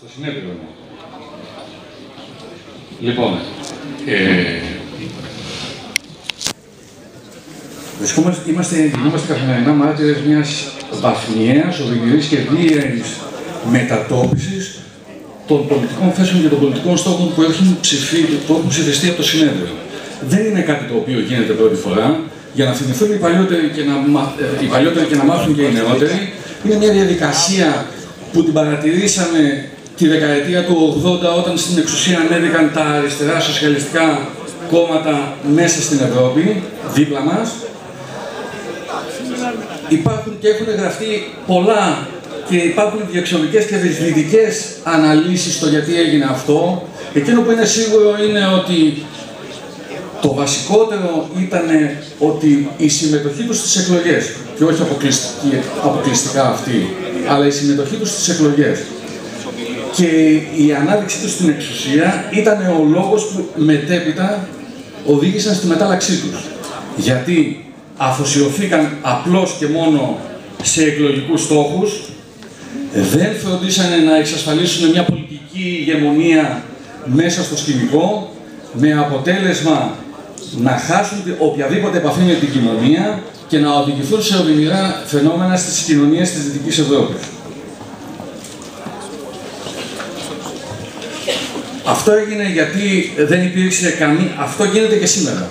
Στο συνέδριο. Λοιπόν, γινόμαστε καθημερινά μάρτυρες μιας βαθμιαίας, οδυνηρής και βίαιης μετατόπισης των πολιτικών θέσεων και των πολιτικών στόχων που έχουν ψηφιστεί από το συνέδριο. Δεν είναι κάτι το οποίο γίνεται πρώτη φορά. Για να θυμηθούν οι παλιότεροι και να μάθουν και οι νεότεροι, είναι μια διαδικασία που την παρατηρήσαμε τη δεκαετία του 80, όταν στην εξουσία ανέβηκαν τα αριστερά σοσιαλιστικά κόμματα μέσα στην Ευρώπη, δίπλα μας. Υπάρχουν και έχουν γραφτεί πολλά και υπάρχουν διεξοδικές και δυσβητικές αναλύσεις στο γιατί έγινε αυτό. Εκείνο που είναι σίγουρο είναι ότι το βασικότερο ήταν ότι η συμμετοχή τους στις εκλογές, και όχι αποκλειστικά αυτή, αλλά η συμμετοχή τους στις εκλογές και η ανάδειξή τους στην εξουσία ήταν ο λόγος που μετέπειτα οδήγησαν στη μετάλλαξή τους. Γιατί αφοσιωθήκαν απλώς και μόνο σε εκλογικούς στόχους, δεν φροντίσανε να εξασφαλίσουν μια πολιτική ηγεμονία μέσα στο σκηνικό, με αποτέλεσμα να χάσουν οποιαδήποτε επαφή με την κοινωνία και να οδηγηθούν σε οδυνηρά φαινόμενα στις κοινωνίες της Δυτικής Ευρώπης. Αυτό έγινε γιατί δεν υπήρξε καμία... Αυτό γίνεται και σήμερα.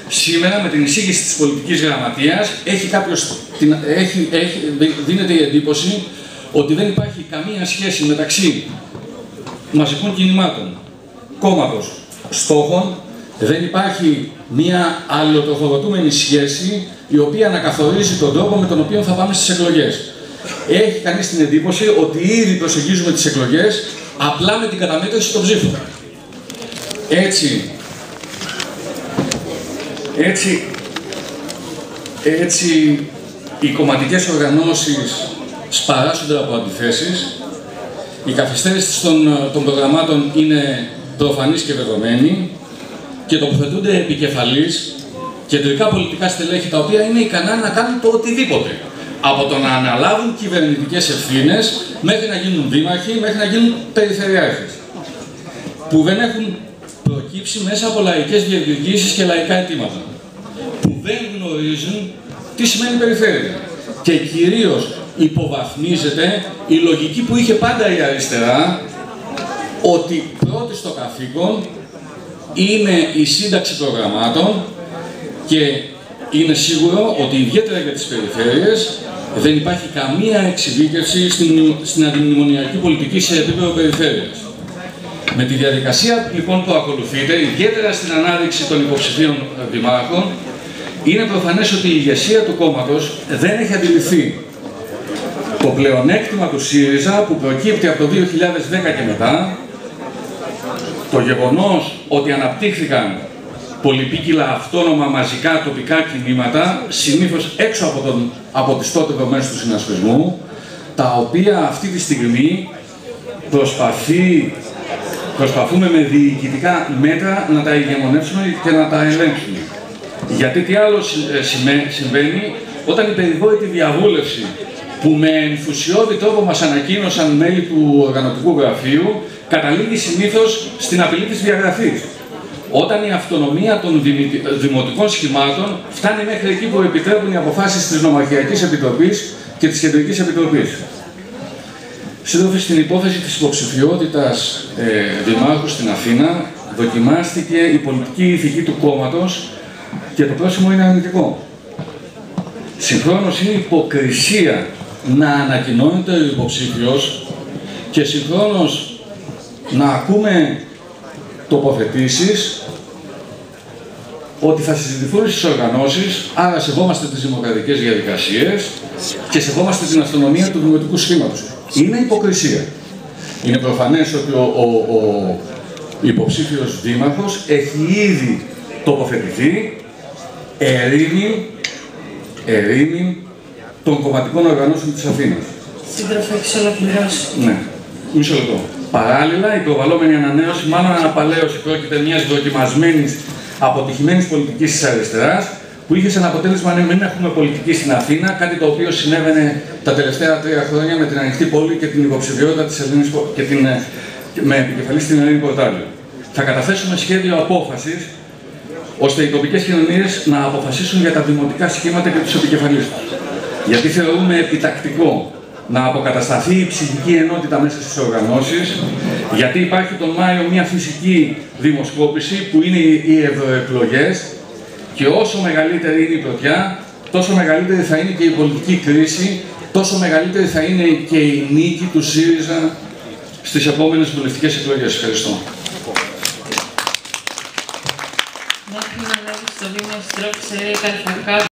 Σήμερα, με την εισήγηση της πολιτικής γραμματείας, δίνεται η εντύπωση ότι δεν υπάρχει καμία σχέση μεταξύ μαζικών κινημάτων, κόμματος, στόχων. Δεν υπάρχει μια αλληλοτροφοδοτούμενη σχέση η οποία να καθορίζει τον τρόπο με τον οποίο θα πάμε στις εκλογές. Έχει κανείς την εντύπωση ότι ήδη προσεγγίζουμε τις εκλογές απλά με την καταμέτρηση των ψήφων. Έτσι οι κομματικές οργανώσεις σπαράσσονται από αντιθέσεις, η καθυστέρηση των προγραμμάτων είναι προφανής και δεδομένη και τοποθετούνται επικεφαλής κεντρικά πολιτικά στελέχη τα οποία είναι ικανά να κάνουν το οτιδήποτε. Από το να αναλάβουν κυβερνητικές ευθύνες μέχρι να γίνουν δήμαρχοι, μέχρι να γίνουν περιφερειάρχες. Που δεν έχουν προκύψει μέσα από λαϊκές διεκδικήσεις και λαϊκά αιτήματα. Που δεν γνωρίζουν τι σημαίνει περιφέρεια. Και κυρίως υποβαθμίζεται η λογική που είχε πάντα η αριστερά, ότι πρώτη στο καθήκον είναι η σύνταξη προγραμμάτων και είναι σίγουρο ότι ιδιαίτερα για τις περιφέρειες δεν υπάρχει καμία εξειδίκευση στην αντιμνημονιακή πολιτική σε επίπεδο περιφέρειας. Με τη διαδικασία λοιπόν που ακολουθείται, ιδιαίτερα στην ανάδειξη των υποψηφίων δημάρχων, είναι προφανές ότι η ηγεσία του κόμματος δεν έχει αντιληφθεί το πλεονέκτημα του ΣΥΡΙΖΑ που προκύπτει από το 2010 και μετά, το γεγονός ότι αναπτύχθηκαν πολυπίκυλα αυτόνομα μαζικά τοπικά κινήματα, συνήθως έξω από τις τότε δομές του συνασπισμού, τα οποία αυτή τη στιγμή προσπαθούμε με διοικητικά μέτρα να τα ηγεμονεύσουμε και να τα ελέγξουμε. Γιατί τι άλλο συμβαίνει όταν η περιβόητη διαβούλευση που με ενθουσιώδη τρόπο μας ανακοίνωσαν μέλη του οργανωτικού γραφείου καταλήγει συνήθως στην απειλή της διαγραφής. Όταν η αυτονομία των δημοτικών σχημάτων φτάνει μέχρι εκεί που επιτρέπουν οι αποφάσεις της Νομαρχιακής Επιτροπής και της Κεντρικής Επιτροπής. Σύντροφοι, στην υπόθεση της υποψηφιότητας δημάρχου στην Αθήνα δοκιμάστηκε η πολιτική ηθική του κόμματος και το πρόσημο είναι αρνητικό. Συγχρόνως είναι υποκρισία να ανακοινώνεται ο υποψήφιος και συγχρόνως να ακούμε τοποθετήσεις ότι θα συζητηθούν στις οργανώσεις, άρα σεβόμαστε τις δημοκρατικές διαδικασίες και σεβόμαστε την αυτονομία του δημοτικού σχήματος. Είναι υποκρισία. Είναι προφανές ότι ο υποψήφιος δήμαρχος έχει ήδη τοποθετηθεί ερήμην των κομματικών οργανώσεων της Αθήνας. Σύντροφε, έχεις ολοκληρώσει. Ναι. Μισό λεπτό. Παράλληλα, η προβαλλόμενη ανανέωση, μάλλον αναπαλαίωση, πρόκειται μιας δοκιμασμένης, αποτυχημένης πολιτικής της αριστεράς, που είχε σαν αποτέλεσμα να μην έχουμε πολιτική στην Αθήνα, κάτι το οποίο συνέβαινε τα τελευταία 3 χρόνια με την ανοιχτή πόλη και την υποψηφιότητα της Ελλήνης με επικεφαλή στην Ελένη Πορτάλιο. Θα καταθέσουμε σχέδιο απόφασης ώστε οι τοπικές κοινωνίες να αποφασίσουν για τα δημοτικά σχήματα και τους επικεφαλείς τους. Γιατί θεωρούμε επιτακτικό να αποκατασταθεί η ψυχική ενότητα μέσα στις οργανώσεις, γιατί υπάρχει τον Μάιο μια φυσική δημοσκόπηση που είναι οι ευρωεκλογές και όσο μεγαλύτερη είναι η πρωτιά, τόσο μεγαλύτερη θα είναι και η πολιτική κρίση, τόσο μεγαλύτερη θα είναι και η νίκη του ΣΥΡΙΖΑ στις επόμενες βουλευτικές εκλογές. Ευχαριστώ. Μέχρι να ανέβει στο βήμα στρόφισε,